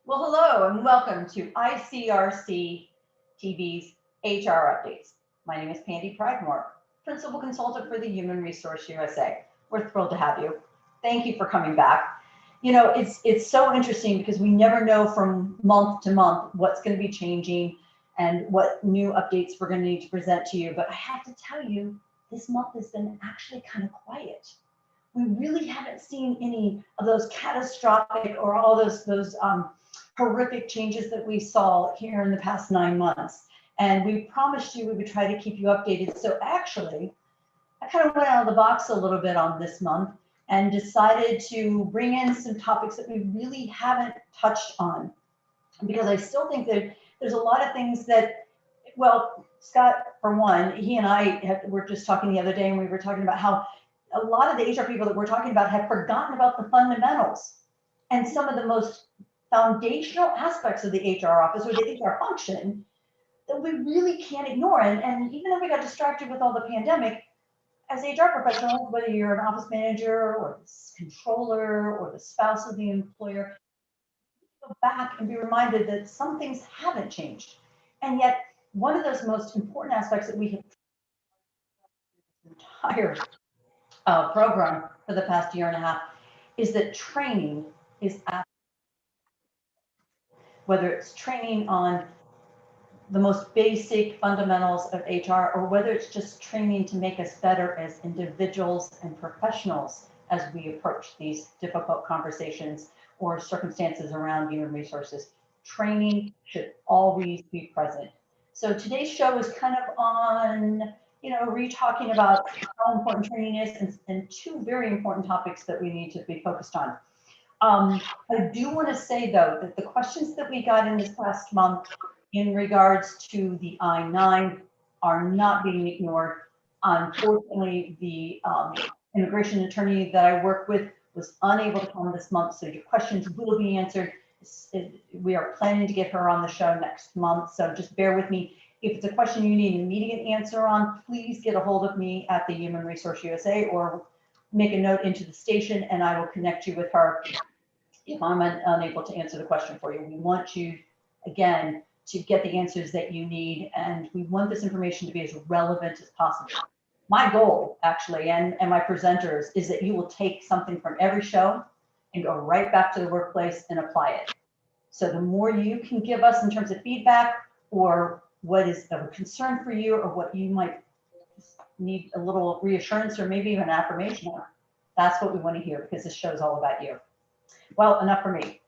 Well, hello and welcome to ICRC-TV's HR Updates. My name is Pandy Pridemore, Principal Consultant for the Human Resource USA. We're thrilled to have you. Thank you for coming back. You know, it's so interesting because we never know from month to month what's going to be changing and what new updates we're going to need to present to you. But I have to tell you, this month has been actually kind of quiet. We really haven't seen any of those catastrophic or all those horrific changes that we saw here in the past 9 months. And we promised you we would try to keep you updated. So actually, I kind of went out of the box a little bit on this month and decided to bring in some topics that we really haven't touched on, because I still think that there's a lot of things that, well, Scott, for one, he and I were just talking the other day, and we were talking about how a lot of the HR people that we're talking about have forgotten about the fundamentals and some of the most foundational aspects of the HR office or the HR function that we really can't ignore. And even though we got distracted with all the pandemic, as HR professionals, whether you're an office manager or the controller or the spouse of the employer, go back and be reminded that some things haven't changed. And yet, one of those most important aspects that we have entire program for the past year and a half is that training is, whether it's training on the most basic fundamentals of HR, or whether it's just training to make us better as individuals and professionals as we approach these difficult conversations or circumstances around human resources. Training should always be present. So today's show is kind of on, re-talking about how important training is, and two very important topics that we need to be focused on. I do want to say, though, that the questions that we got in this past month in regards to the I-9 are not being ignored. Unfortunately, the immigration attorney that I work with was unable to come this month, so your questions will be answered. We are planning to get her on the show next month, so just bear with me. If it's a question you need an immediate answer on, please get a hold of me at the Human Resource USA or make a note into the station, and I will connect you with her if I'm unable to answer the question for you. We want you, again, to get the answers that you need, and we want this information to be as relevant as possible. My goal, actually, and my presenters, is that you will take something from every show and go right back to the workplace and apply it. So the more you can give us in terms of feedback or what is of a concern for you or what you might need a little reassurance or maybe even affirmation on, that's what we want to hear, because this show is all about you. Well, enough for me.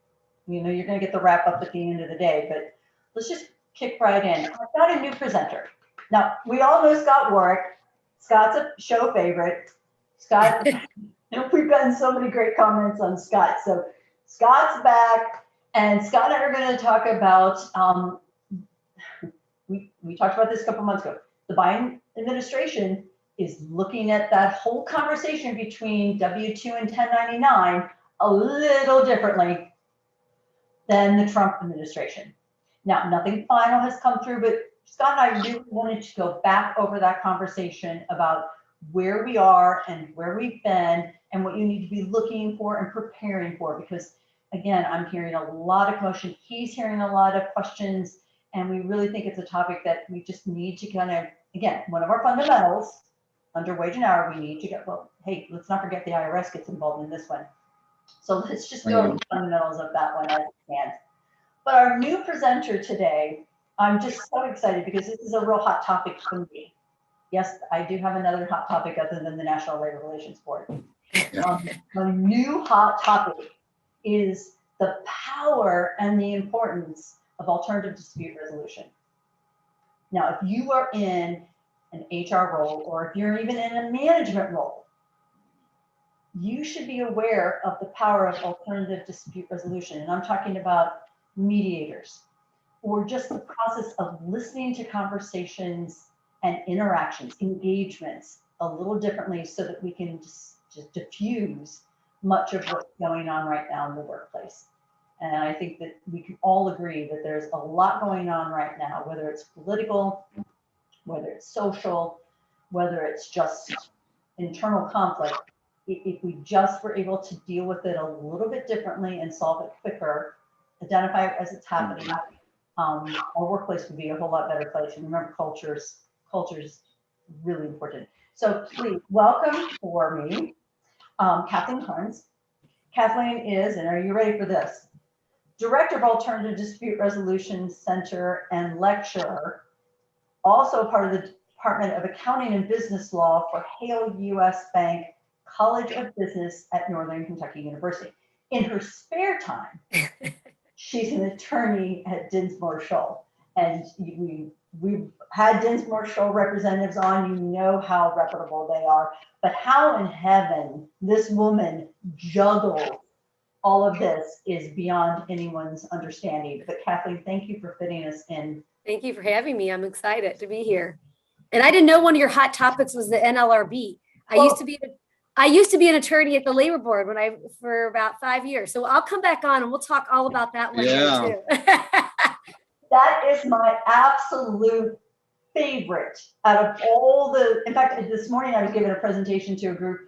You know, you're going to get the wrap up at the end of the day, but let's just kick right in. I've got a new presenter. Now, we all know Scott Warwick. Scott's a show favorite. Scott, we've gotten so many great comments on Scott. So Scott's back, and Scott and I are going to talk about, we talked about this a couple months ago. The Biden administration is looking at that whole conversation between W-2 and 1099 a little differently than the Trump administration. Now, nothing final has come through, but Scott and I really wanted to go back over that conversation about where we are and where we've been and what you need to be looking for and preparing for, because again, I'm hearing a lot of commotion. He's hearing a lot of questions, and we really think it's a topic that we just need to kind of, again, one of our fundamentals under wage and hour, we need to get, well, hey, let's not forget the IRS gets involved in this one. So let's just go over the fundamentals of that one as it stands. But our new presenter today, I'm just so excited because this is a real hot topic for me. Yes, I do have another hot topic other than the National Labor Relations Board. The new hot topic is the power and the importance of alternative dispute resolution. Now, if you are in an HR role, or if you're even in a management role, you should be aware of the power of alternative dispute resolution. And I'm talking about mediators, or just the process of listening to conversations and interactions, engagements a little differently, so that we can just diffuse much of what's going on right now in the workplace. And I think that we can all agree that there's a lot going on right now, whether it's political, whether it's social, whether it's just internal conflict. If we just were able to deal with it a little bit differently and solve it quicker, identify it as it's happening, our workplace would be a whole lot better place. And remember, culture's really important. So please welcome for me, Kathleen Carnes. Kathleen is, and are you ready for this? Director of Alternative Dispute Resolution Center and lecturer, also part of the Department of Accounting and Business Law for Hale U.S. Bank College of Business at Northern Kentucky University. In her spare time, she's an attorney at Dinsmore Shoal. And we've had Dinsmore Shoal representatives on, you know how reputable they are. But how in heaven this woman juggles all of this is beyond anyone's understanding. But Kathleen, thank you for fitting us in. Thank you for having me. I'm excited to be here. And I didn't know one of your hot topics was the NLRB. I used to be an attorney at the Labor Board for about 5 years. So I'll come back on and we'll talk all about that one too. That is my absolute favorite out of all the, in fact, this morning I was giving a presentation to a group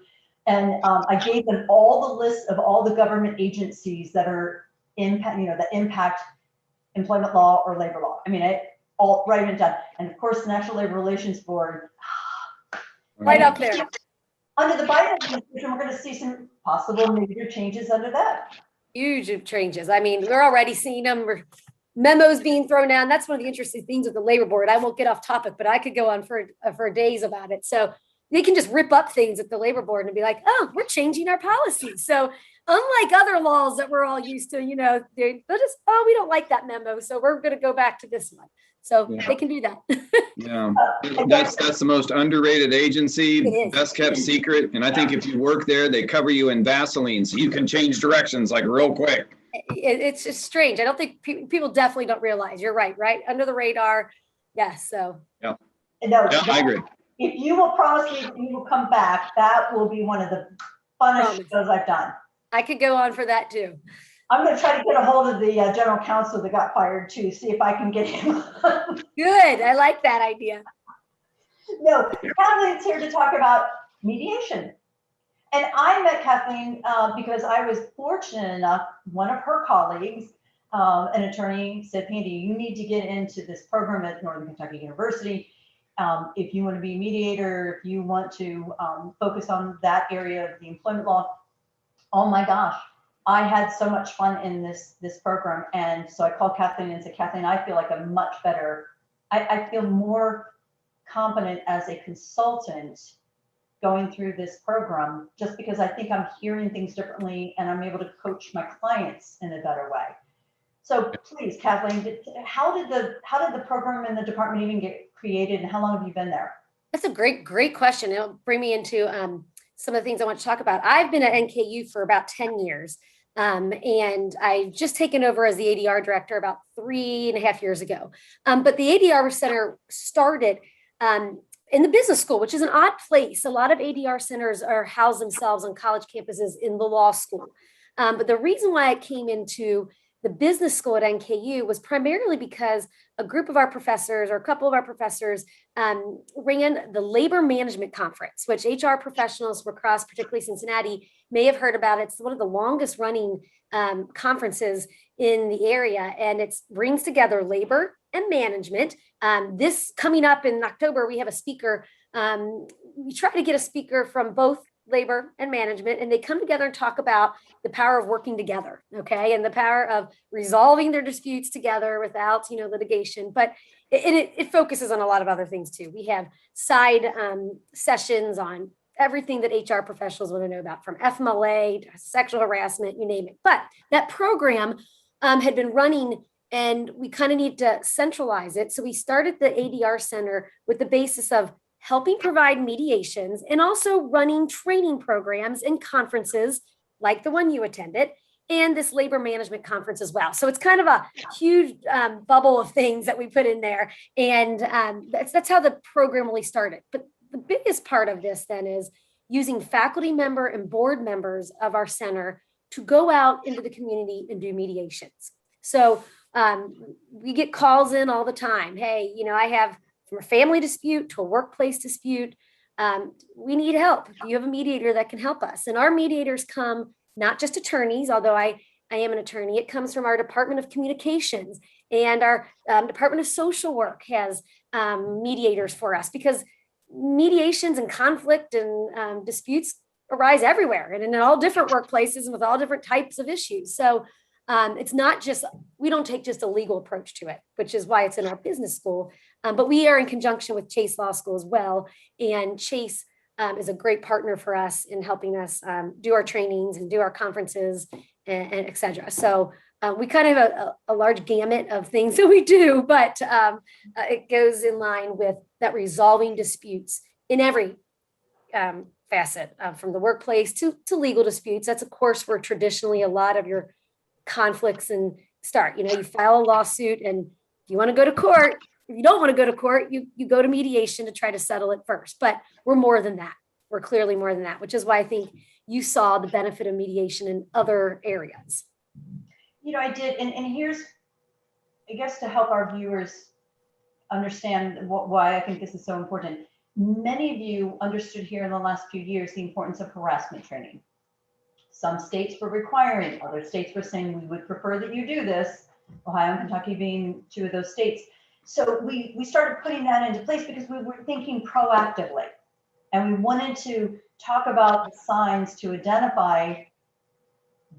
and I gave them all the list of all the government agencies that are that impact employment law or labor law. I mean, all right and done. And of course, the National Labor Relations Board. Right up there. Under the Biden administration, we're going to see some possible major changes under that. Huge changes. I mean, we're already seeing them. Memos being thrown down. That's one of the interesting things with the Labor Board. I won't get off topic, but I could go on for days about it. So they can just rip up things at the Labor Board and be like, oh, we're changing our policies. So unlike other laws that we're all used to, they'll just, oh, we don't like that memo. So we're going to go back to this one. So they can do that. Yeah, that's the most underrated agency, best kept secret. And I think if you work there, they cover you in Vaseline so you can change directions like real quick. It's just strange. I don't think people definitely don't realize. You're right under the radar. Yes. So yeah, no, I agree. If you will promise me that you will come back, that will be one of the funnest shows I've done. I could go on for that too. I'm going to try to get a hold of the general counsel that got fired too, see if I can get him. Good. I like that idea. No, Kathleen's here to talk about mediation. And I met Kathleen because I was fortunate enough, one of her colleagues, an attorney, said, Pandy, you need to get into this program at Northern Kentucky University. If you want to be a mediator, if you want to focus on that area of the employment law. Oh my gosh, I had so much fun in this program. And so I called Kathleen and said, Kathleen, I feel like I'm much better. I feel more competent as a consultant going through this program, just because I think I'm hearing things differently and I'm able to coach my clients in a better way. So please, Kathleen, how did the program and the department even get created, and how long have you been there? That's a great question. It'll bring me into some of the things I want to talk about. I've been at NKU for about 10 years. And I've just taken over as the ADR director about 3.5 years ago. But the ADR Center started in the business school, which is an odd place. A lot of ADR centers house themselves on college campuses in the law school. But the reason why I came into the business school at NKU was primarily because a group of our professors, or a couple of our professors, ran the Labor Management Conference, which HR professionals across, particularly Cincinnati, may have heard about. It's one of the longest running conferences in the area, and it brings together labor and management. This coming up in October, we have a speaker. We try to get a speaker from both labor and management, and they come together and talk about the power of working together, okay, and the power of resolving their disputes together without, litigation. But it focuses on a lot of other things too. We have side sessions on everything that HR professionals want to know about, from FMLA to sexual harassment, you name it. But that program had been running, and we kind of need to centralize it. So we started the ADR Center with the basis of helping provide mediations and also running training programs and conferences like the one you attended, and this labor management conference as well. So it's kind of a huge bubble of things that we put in there. And that's how the program really started. But the biggest part of this then is using faculty member and board members of our center to go out into the community and do mediations. So we get calls in all the time. Hey, I have, from a family dispute to a workplace dispute, we need help. Do you have a mediator that can help us? And our mediators come, not just attorneys, although I I am an attorney. It comes from our Department of Communications, and our Department of Social Work has mediators for us, because mediations and conflict and disputes arise everywhere and in all different workplaces and with all different types of issues. So it's not just, we don't take just a legal approach to it, which is why it's in our business school. But we are in conjunction with Chase Law School as well. And Chase is a great partner for us in helping us do our trainings and do our conferences and et cetera. So we kind of have a large gamut of things that we do, but it goes in line with that resolving disputes in every facet, from the workplace to legal disputes. That's a course where traditionally a lot of your conflicts and start. You file a lawsuit, and if you want to go to court, if you don't want to go to court, you go to mediation to try to settle it first. But we're more than that. We're clearly more than that, which is why I think you saw the benefit of mediation in other areas. I did. And here's, I guess, to help our viewers understand why I think this is so important. Many of you understood here in the last few years the importance of harassment training. Some states were requiring, other states were saying, we would prefer that you do this, Ohio and Kentucky being two of those states. So we started putting that into place because we were thinking proactively. And we wanted to talk about the signs to identify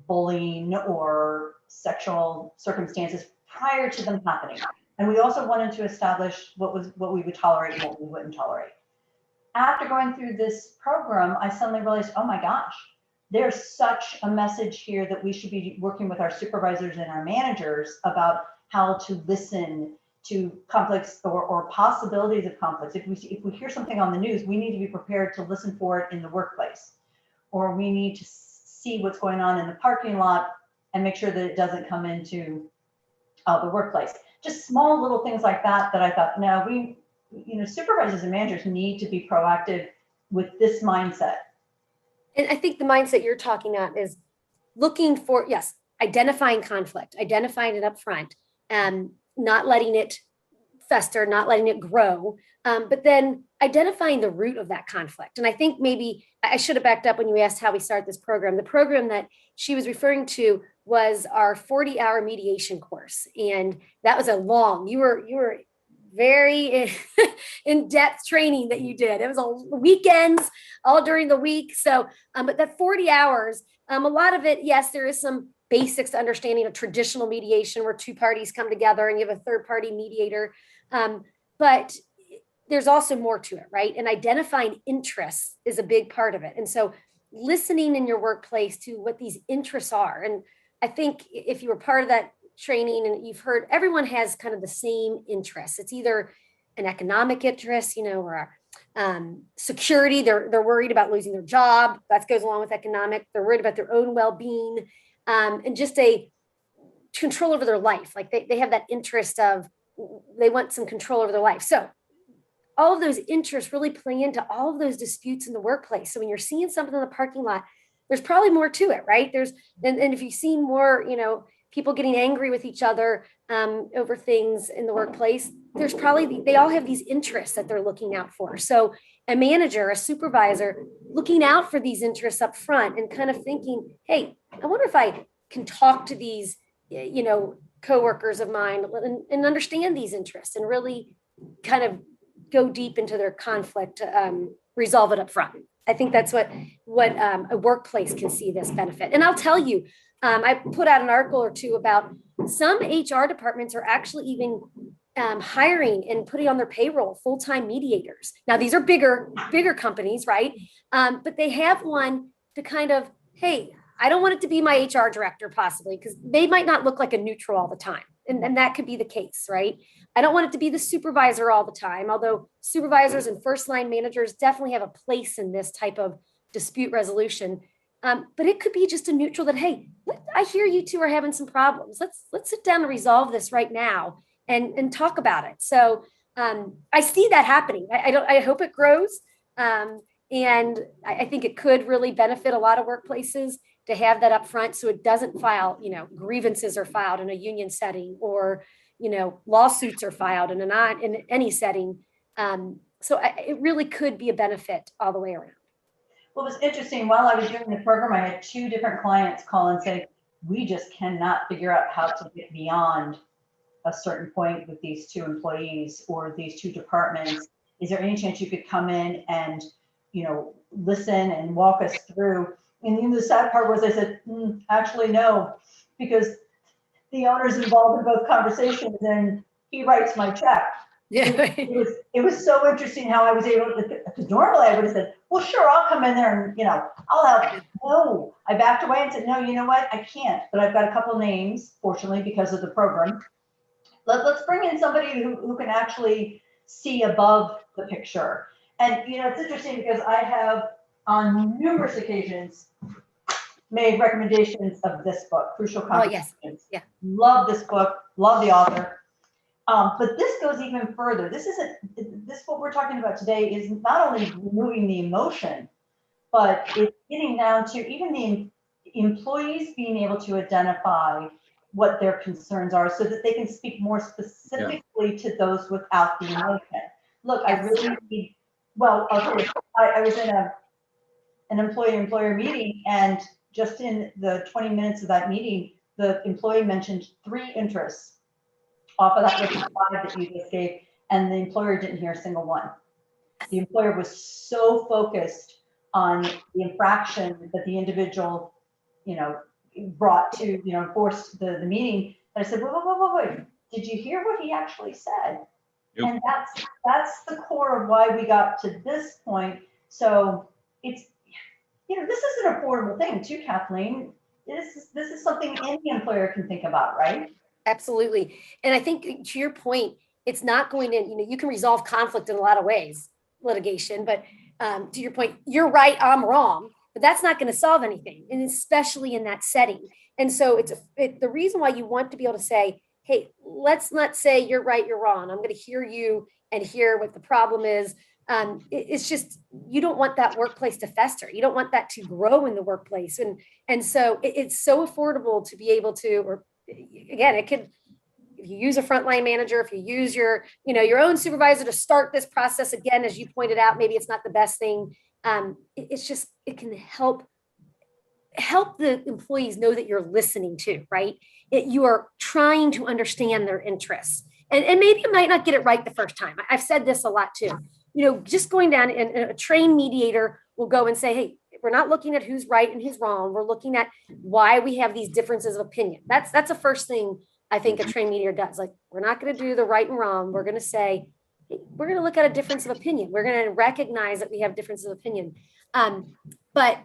bullying or sexual circumstances prior to them happening. And we also wanted to establish what we would tolerate and what we wouldn't tolerate. After going through this program, I suddenly realized, oh my gosh, there's such a message here that we should be working with our supervisors and our managers about how to listen to conflicts or possibilities of conflicts. If we hear something on the news, we need to be prepared to listen for it in the workplace, or we need to see what's going on in the parking lot and make sure that it doesn't come into the workplace. Just small little things like that I thought, no, supervisors and managers need to be proactive with this mindset. And I think the mindset you're talking about is looking for, yes, identifying conflict, identifying it up front, and not letting it fester, not letting it grow, but then identifying the root of that conflict. And I think maybe I should have backed up when you asked how we start this program. The program that she was referring to was our 40-hour mediation course. And that was you were very in-depth training that you did. It was all weekends, all during the week. So, but that 40 hours, a lot of it, yes, there is some basics to understanding of traditional mediation where two parties come together and you have a third party mediator. But there's also more to it, right? And identifying interests is a big part of it. And so listening in your workplace to what these interests are. And I think if you were part of that training and you've heard, everyone has kind of the same interests. It's either an economic interest, or security. They're worried about losing their job. That goes along with economic. They're worried about their own well-being, and just a control over their life. Like they have that interest of, they want some control over their life. So all of those interests really play into all of those disputes in the workplace. So when you're seeing something in the parking lot, there's probably more to it, right? And if you've seen more, people getting angry with each other over things in the workplace, there's probably, they all have these interests that they're looking out for. So a manager, a supervisor, looking out for these interests up front and kind of thinking, hey, I wonder if I can talk to these, coworkers of mine and understand these interests and really kind of go deep into their conflict, resolve it up front. I think that's what a workplace can see this benefit. And I'll tell you, I put out an article or two about some HR departments are actually even hiring and putting on their payroll full-time mediators. Now, these are bigger companies, right? But they have one to kind of, hey, I don't want it to be my HR director possibly, because they might not look like a neutral all the time. And that could be the case, right? I don't want it to be the supervisor all the time, although supervisors and first line managers definitely have a place in this type of dispute resolution. But it could be just a neutral that, hey, I hear you two are having some problems. Let's sit down and resolve this right now and talk about it. So I see that happening. I hope it grows. And I think it could really benefit a lot of workplaces to have that up front, so it doesn't file, grievances are filed in a union setting, or, lawsuits are filed in any setting. So it really could be a benefit all the way around. Well, it was interesting. While I was doing the program, I had two different clients call and say, we just cannot figure out how to get beyond a certain point with these two employees or these two departments. Is there any chance you could come in and, listen and walk us through? And the sad part was I said, actually, no, because the owner's involved in both conversations and he writes my check. Yeah. It was so interesting how I was able to, because normally I would have said, well, sure, I'll come in there and, I'll help. No, I backed away and said, no, you know what? I can't, but I've got a couple names, fortunately, because of the program. Let's bring in somebody who can actually see above the picture. And, it's interesting because I have on numerous occasions made recommendations of this book, Crucial Conversations. Oh, yes. Yeah. Love this book, love the author. But this goes even further. This what we're talking about today is not only removing the emotion, but it's getting down to even the employees being able to identify what their concerns are so that they can speak more specifically to those without the emotion. Look, I really need, well, I'll tell you, I was in an employer meeting, and just in the 20 minutes of that meeting, the employee mentioned 3 interests off of that list of 5 that you just gave, and the employer didn't hear a single one. The employer was so focused on the infraction that the individual, brought to, force the meeting. And I said, wait, did you hear what he actually said? Yep. And that's the core of why we got to this point. So it's, this is an affordable thing too, Kathleen. This is something any employer can think about, right? Absolutely. And I think to your point, it's not going to, you can resolve conflict in a lot of ways, litigation, but to your point, you're right, I'm wrong, but that's not going to solve anything, and especially in that setting. And so the reason why you want to be able to say, hey, let's not say you're right, you're wrong. I'm going to hear you and hear what the problem is. It's just, you don't want that workplace to fester. You don't want that to grow in the workplace. And so it's so affordable to be able to, or again, it could, if you use a frontline manager, if you use your own supervisor to start this process, again, as you pointed out, maybe it's not the best thing. It's just, it can help the employees know that you're listening to, right? You are trying to understand their interests. And maybe you might not get it right the first time. I've said this a lot too. Just going down, and a trained mediator will go and say, hey, we're not looking at who's right and who's wrong. We're looking at why we have these differences of opinion. That's the first thing I think a trained mediator does. Like, we're not going to do the right and wrong. We're going to say, hey, we're going to look at a difference of opinion. We're going to recognize that we have differences of opinion. But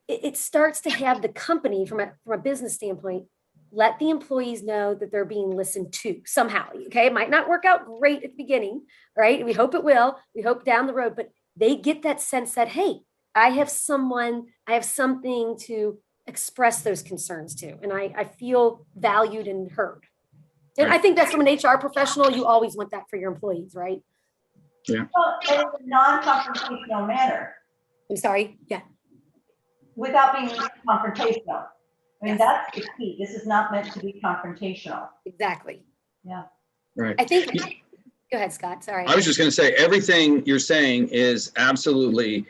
it starts to have the company, from a business standpoint, let the employees know that they're being listened to somehow. Okay, it might not work out great at the beginning, right? We hope it will. We hope down the road, but they get that sense that, hey, I have something to express those concerns to, and I feel valued and heard. And I think that's, from an HR professional, you always want that for your employees, right? Yeah. Well, in a non-confrontational manner. I'm sorry. Yeah. Without being confrontational. I mean, Yes. That's the key. This is not meant to be confrontational. Exactly. Yeah. Right. I think, go ahead, Scott. Sorry. I was just going to say, everything you're saying is absolutely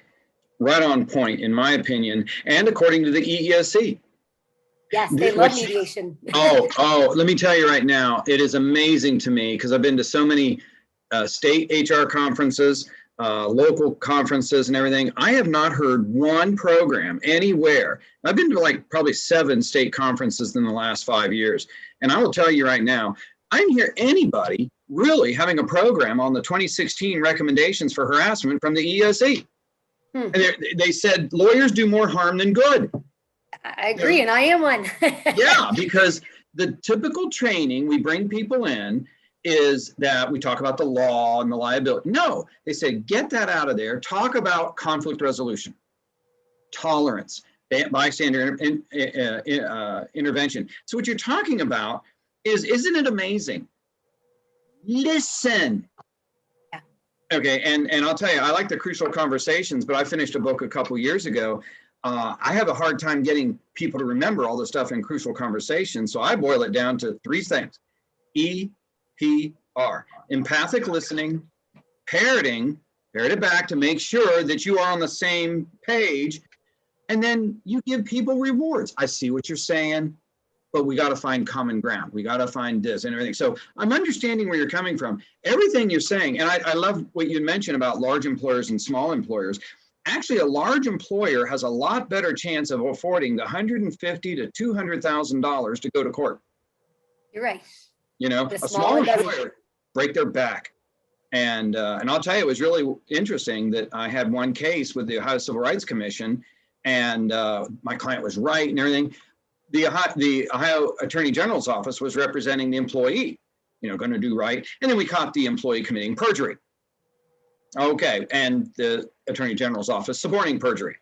right on point, in my opinion, and according to the EEOC. Yes, they love mediation. Let me tell you right now, it is amazing to me, because I've been to so many state HR conferences, local conferences and everything. I have not heard one program anywhere. I've been to probably 7 state conferences in the last 5 years. And I will tell you right now, I didn't hear anybody really having a program on the 2016 recommendations for harassment from the EEOC. And they said lawyers do more harm than good. I agree, and I am one. Yeah, because the typical training we bring people in is that we talk about the law and the liability. No, they said, get that out of there. Talk about conflict resolution, tolerance, bystander intervention. So what you're talking about is, isn't it amazing? Listen. Yeah. Okay, and I'll tell you, I like the Crucial Conversations, but I finished a book a couple years ago. I have a hard time getting people to remember all the stuff in Crucial Conversations, so I boil it down to 3 things. EPR, empathic listening, parrot it back to make sure that you are on the same page, and then you give people rewards. I see what you're saying. but we got to find common ground. We got to find this and everything. So I'm understanding where you're coming from. Everything you're saying, and I love what you mentioned about large employers and small employers. Actually, a large employer has a lot better chance of affording the $150,000 to $200,000 to go to court. You're right. You know, a small employer break their back. And I'll tell you, it was really interesting that I had one case with the Ohio Civil Rights Commission, and my client was right and everything. The Ohio Attorney General's office was representing the employee, you know, going to do right. And then we caught the employee committing perjury. Okay. And the Attorney General's office supporting perjury.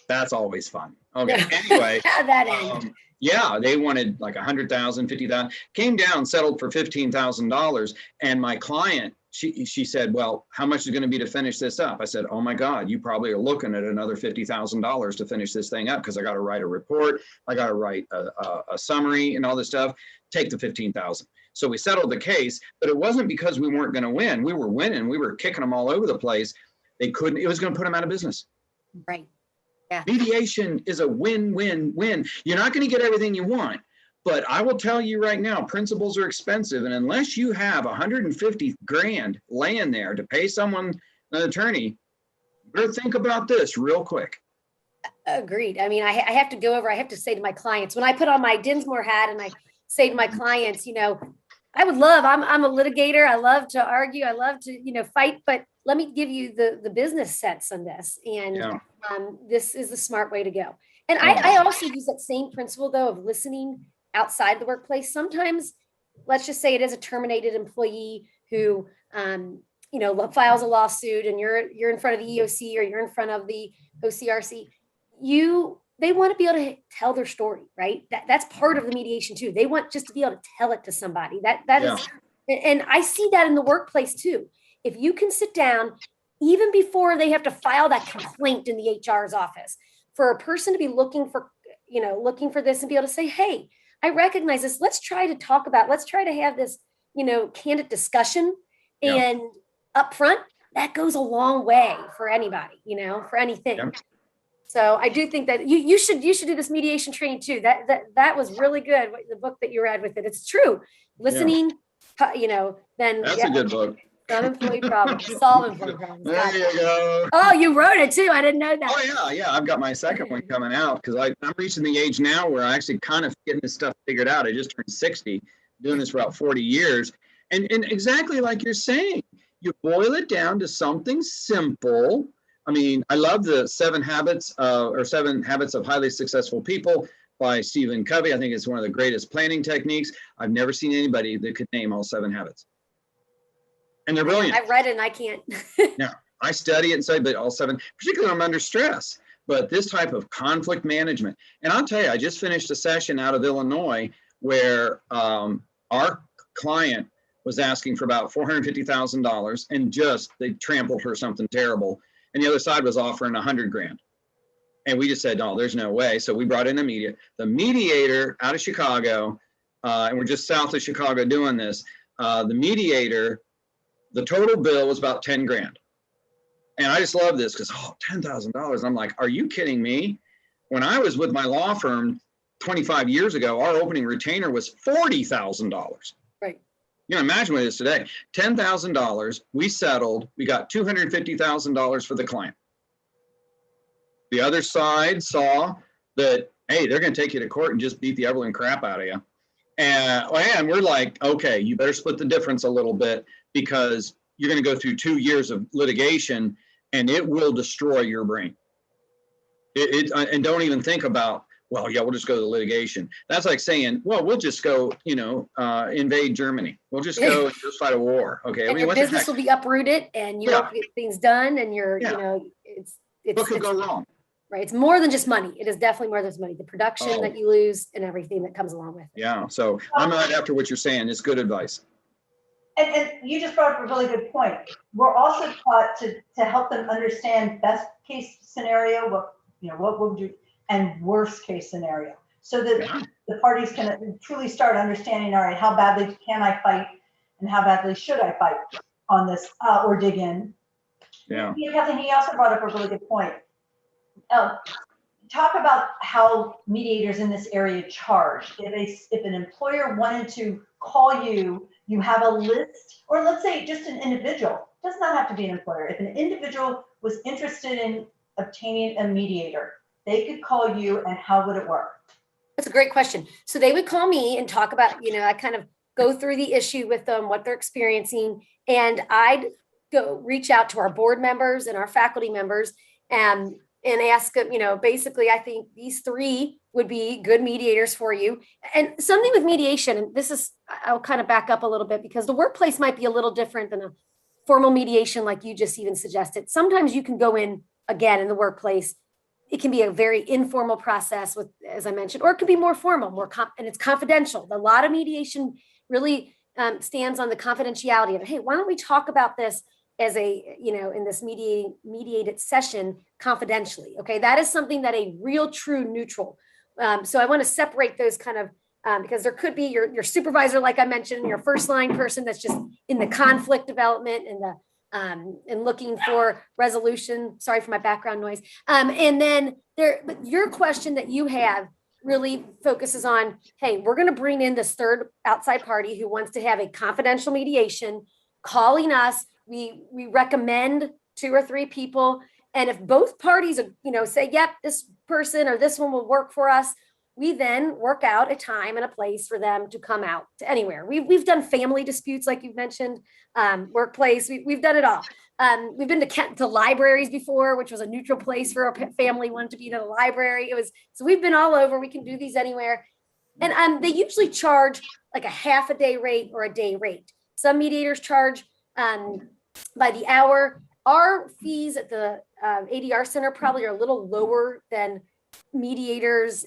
That's always fun. Okay. Anyway. That end. Yeah, they wanted like 100,000, 50,000, came down, settled for $15,000. And my client, she said, well, how much is going to be to finish this up? I said, oh my God, you probably are looking at another $50,000 to finish this thing up, because I got to write a report. I got to write a summary and all this stuff. Take the 15,000. So we settled the case, but it wasn't because we weren't going to win. We were winning. We were kicking them all over the place. They couldn't, it was going to put them out of business. Right. Yeah. Mediation is a win-win-win. You're not going to get everything you want, but I will tell you right now, principles are expensive. And unless you have 150 grand laying there to pay someone, an attorney, you better think about this real quick. Agreed. I mean, I have to go over, I have to say to my clients, when I put on my Dinsmore hat and I say to my clients, you know, I would love, I'm a litigator. I love to argue. I love to, you know, fight, but let me give you the business sense on this. And this is the smart way to go. And I also use that same principle though of listening outside the workplace. Sometimes, let's just say it is a terminated employee who, you know, files a lawsuit, and you're in front of the EOC or you're in front of the OCRC. They want to be able to tell their story, right? That's part of the mediation too. They want just to be able to tell it to somebody. That is, and I see that in the workplace too. If you can sit down, even before they have to file that complaint in the HR's office, for a person to be looking for this and be able to say, hey, I recognize this. Let's try to have this, you know, candid discussion. And up front, that goes a long way for anybody, you know, for anything. Yeah. So I do think that you should do this mediation training too. That was really good. The book that you read with it, it's true. Listening, you know, then that's a good book. Some employee problems, solve employee problems. There you go. Oh, you wrote it too. I didn't know that. Oh yeah. I've got my second one coming out, because I'm reaching the age now where I actually kind of getting this stuff figured out. I just turned 60, doing this for about 40 years, and exactly like you're saying, you boil it down to something simple. I mean, I love the 7 Habits of Highly Successful People by Stephen Covey. I think it's one of the greatest planning techniques. I've never seen anybody that could name all 7 habits. And they're brilliant. I've read it and I can't. No, I study it and say, but all 7, particularly when I'm under stress. But this type of conflict management. And I'll tell you, I just finished a session out of Illinois where our client was asking for about $450,000, and they trampled her something terrible. And the other side was offering 100 grand. And we just said, no, there's no way. So we brought in the mediator out of Chicago, and we're just south of Chicago doing this. The mediator, the total bill was about 10 grand. And I just love this because, $10,000. I'm like, are you kidding me? When I was with my law firm 25 years ago, our opening retainer was $40,000. Right. You know, imagine what it is today. $10,000, we settled, we got $250,000 for the client. The other side saw that, hey, they're going to take you to court and just beat the ever-living crap out of you. And we're like, okay, you better split the difference a little bit, because you're going to go through 2 years of litigation and it will destroy your brain. And don't even think about, well, yeah, we'll just go to the litigation. That's like saying, well, we'll just go, invade Germany. We'll just go and just fight a war. Okay. And your business will be uprooted and you won't get things done, and what could go wrong? Right. It's more than just money. It is definitely more than just money. The production that you lose and everything that comes along with it. Yeah. So I'm not after what you're saying. It's good advice. And you just brought up a really good point. We're also taught to help them understand best case scenario, what would you, and worst case scenario, so that the parties can truly start understanding, all right, how badly can I fight and how badly should I fight on this or dig in. Yeah. He also brought up a really good point. talk about how mediators in this area charge. If an employer wanted to call you, you have a list, or let's say just an individual, does not have to be an employer. If an individual was interested in obtaining a mediator, they could call you, and how would it work? That's a great question. So they would call me and talk about, I kind of go through the issue with them, what they're experiencing, and I'd go reach out to our board members and our faculty members and ask them, basically, I think these 3 would be good mediators for you. And something with mediation, and this is, I'll kind of back up a little bit because the workplace might be a little different than a formal mediation like you just even suggested. Sometimes you can go in, again, in the workplace. It can be a very informal process with, as I mentioned, or it could be more formal, and it's confidential. A lot of mediation really stands on the confidentiality of it. Hey, why don't we talk about this as in this mediated session confidentially? Okay, that is something that a real true neutral. So I want to separate those kind of, because there could be your supervisor, like I mentioned, your first line person that's just in the conflict development and looking for resolution. Sorry for my background noise. And then but your question that you have really focuses on, hey, we're going to bring in this third outside party who wants to have a confidential mediation, calling us. We recommend 2 or 3 people. And if both parties, say, yep, this person or this one will work for us, we then work out a time and a place for them to come out to anywhere. We've done family disputes, like you've mentioned, workplace. We've done it all. We've been to libraries before, which was a neutral place for a family wanted to be in a library. So we've been all over. We can do these anywhere. And they usually charge like a half a day rate or a day rate. Some mediators charge by the hour. Our fees at the ADR Center probably are a little lower than mediators,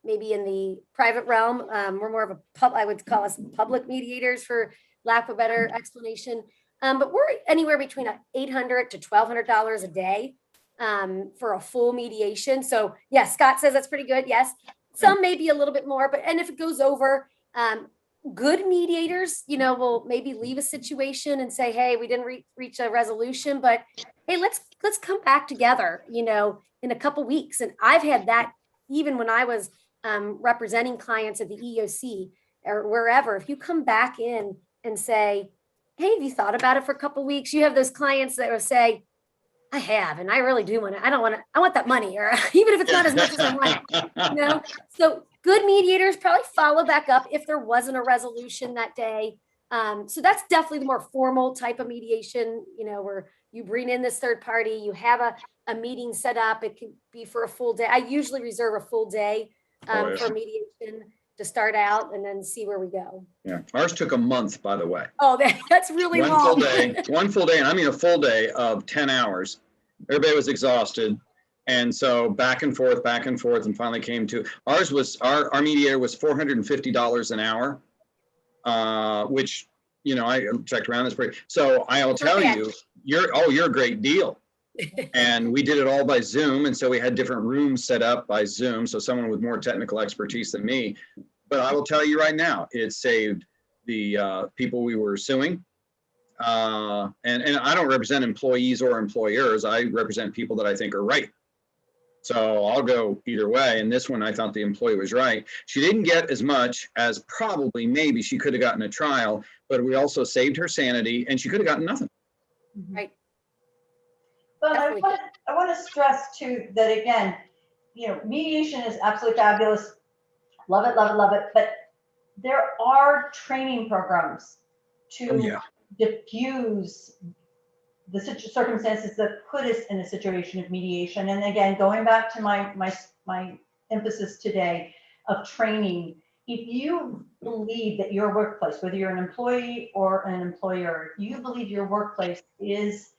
maybe in the private realm. We're more of I would call us public mediators, for lack of a better explanation. But we're anywhere between $800 to $1,200 a day for a full mediation. So yes, Scott says that's pretty good. Yes, some may be a little bit more, and if it goes over, good mediators, will maybe leave a situation and say, hey, we didn't reach a resolution, but hey, let's come back together, in a couple weeks. And I've had that even when I was representing clients at the EOC or wherever. If you come back in and say, hey, have you thought about it for a couple weeks? You have those clients that will say, I have, and I really do want to, I want that money, or even if it's not as much as I want, So good mediators probably follow back up if there wasn't a resolution that day. So that's definitely the more formal type of mediation, where you bring in this third party, you have a meeting set up. It can be for a full day. I usually reserve a full day for mediation to start out and then see where we go. Yeah, ours took a month, by the way. Oh, that's really long. One full day, and I mean a full day of 10 hours. Everybody was exhausted. And so back and forth, and finally came to, our mediator was $450 an hour, which, I checked around, is pretty, so I'll tell you, you're a great deal. And we did it all by Zoom. And so we had different rooms set up by Zoom. So someone with more technical expertise than me. But I will tell you right now, it saved the people we were suing. And I don't represent employees or employers. I represent people that I think are right. So I'll go either way. And this one, I thought the employee was right. She didn't get as much as probably maybe she could have gotten a trial, but we also saved her sanity, and she could have gotten nothing. Right. But I want to stress too that, again, mediation is absolutely fabulous. Love it, love it, love it. But there are training programs to diffuse the circumstances that put us in a situation of mediation. And again, going back to my emphasis today of training, if you believe that your workplace, whether you're an employee or an employer, you believe your workplace is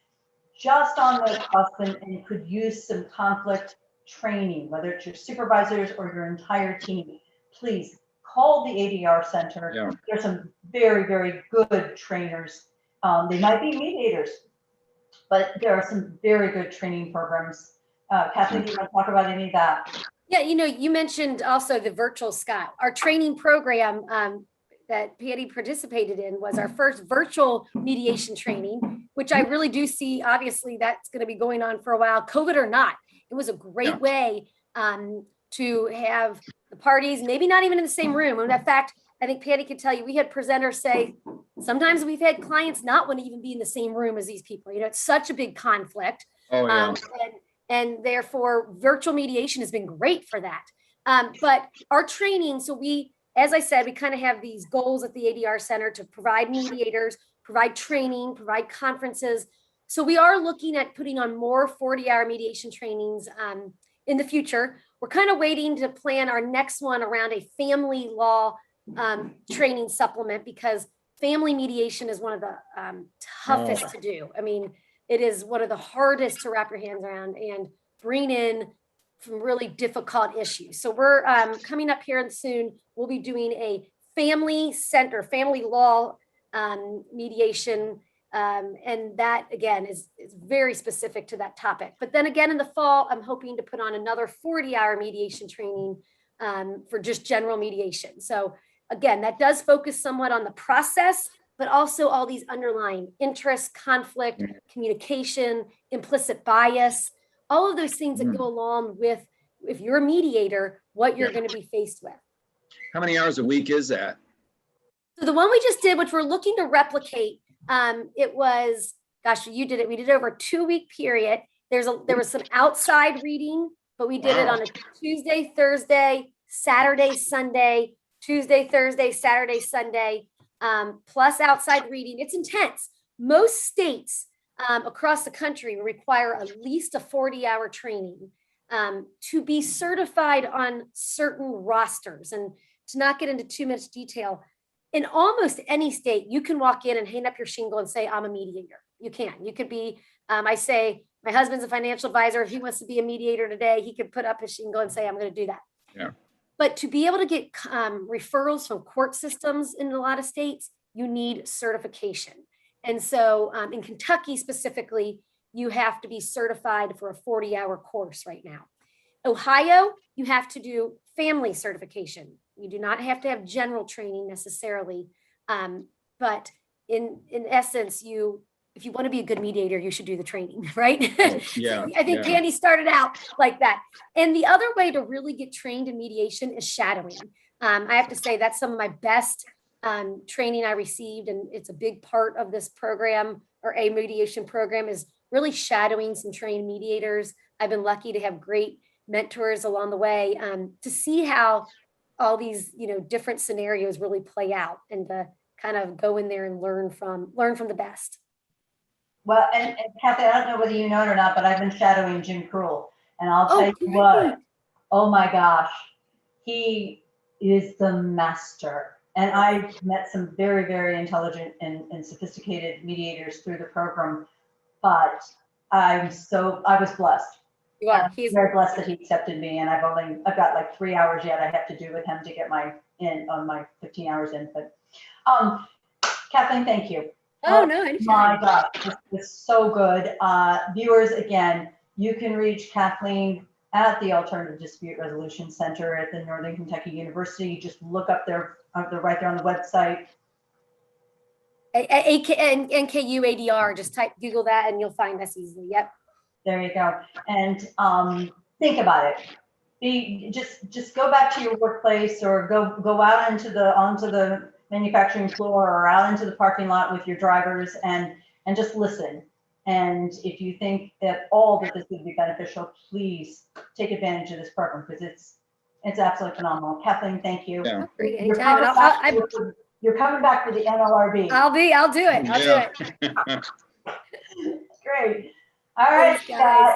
just on the cusp and could use some conflict training, whether it's your supervisors or your entire team, please call the ADR Center. Yeah. There's some very, very good trainers. They might be mediators, but there are some very good training programs. Kathleen, do you want to talk about any of that? Yeah, you mentioned also the virtual Scott. Our training program that Patty participated in was our first virtual mediation training, which I really do see, obviously, that's going to be going on for a while, COVID or not. It was a great way to have the parties, maybe not even in the same room. And in fact, I think Patty could tell you, we had presenters say, sometimes we've had clients not want to even be in the same room as these people. You know, it's such a big conflict. Oh, yeah. And therefore, virtual mediation has been great for that. But our training, so we, as I said, we kind of have these goals at the ADR Center to provide mediators, provide training, provide conferences. So we are looking at putting on more 40-hour mediation trainings in the future. We're kind of waiting to plan our next one around a family law training supplement, because family mediation is one of the toughest to do. I mean, it is one of the hardest to wrap your hands around and bring in some really difficult issues. So we're coming up here soon. We'll be doing a family law mediation. And that, again, is very specific to that topic. But then again, in the fall, I'm hoping to put on another 40-hour mediation training for just general mediation. So again, that does focus somewhat on the process, but also all these underlying interests, conflict, communication, implicit bias, all of those things that go along with, if you're a mediator, what you're going to be faced with. How many hours a week is that? So the one we just did, which we're looking to replicate, it was, gosh, you did it. We did it over a 2-week period. There was some outside reading, but we did it on a Tuesday, Thursday, Saturday, Sunday, Tuesday, Thursday, Saturday, Sunday, plus outside reading. It's intense. Most states across the country require at least a 40-hour training to be certified on certain rosters. And to not get into too much detail, in almost any state, you can walk in and hang up your shingle and say, I'm a mediator. You can. You could be, I say, my husband's a financial advisor. If he wants to be a mediator today, he could put up his shingle and say, I'm going to do that. Yeah. But to be able to get referrals from court systems in a lot of states, you need certification. And so in Kentucky specifically, you have to be certified for a 40-hour course right now. Ohio, you have to do family certification. You do not have to have general training necessarily. But in essence, if you want to be a good mediator, you should do the training, right? Yeah. I think Candy started out like that. And the other way to really get trained in mediation is shadowing. I have to say that's some of my best training I received, and it's a big part of this program, or a mediation program, is really shadowing some trained mediators. I've been lucky to have great mentors along the way to see how all these, different scenarios really play out, and to kind of go in there and learn from the best. Well, and Kathy, I don't know whether you know it or not, but I've been shadowing Jim Cruel, and I'll tell you what, oh my gosh, he is the master. And I've met some very, very intelligent and sophisticated mediators through the program, but I was blessed. You are. He's very blessed that he accepted me, and I've got like 3 hours yet I have to do with him to get my 15 hours in. But Kathleen, thank you. Oh no, anytime. My God, this is so good. Viewers, again, you can reach Kathleen at the Alternative Dispute Resolution Center at the Northern Kentucky University. Just look up they're right there on the website. NKU ADR, just Google that and you'll find us easily. Yep. There you go. And think about it. Just go back to your workplace, or go out onto the manufacturing floor, or out into the parking lot with your drivers, and just listen. And if you think at all that this would be beneficial, please take advantage of this program, because it's absolutely phenomenal. Kathleen, thank you. Yeah. You're coming back for the NLRB. I'll do it. I'll do it. Great. All right, guys.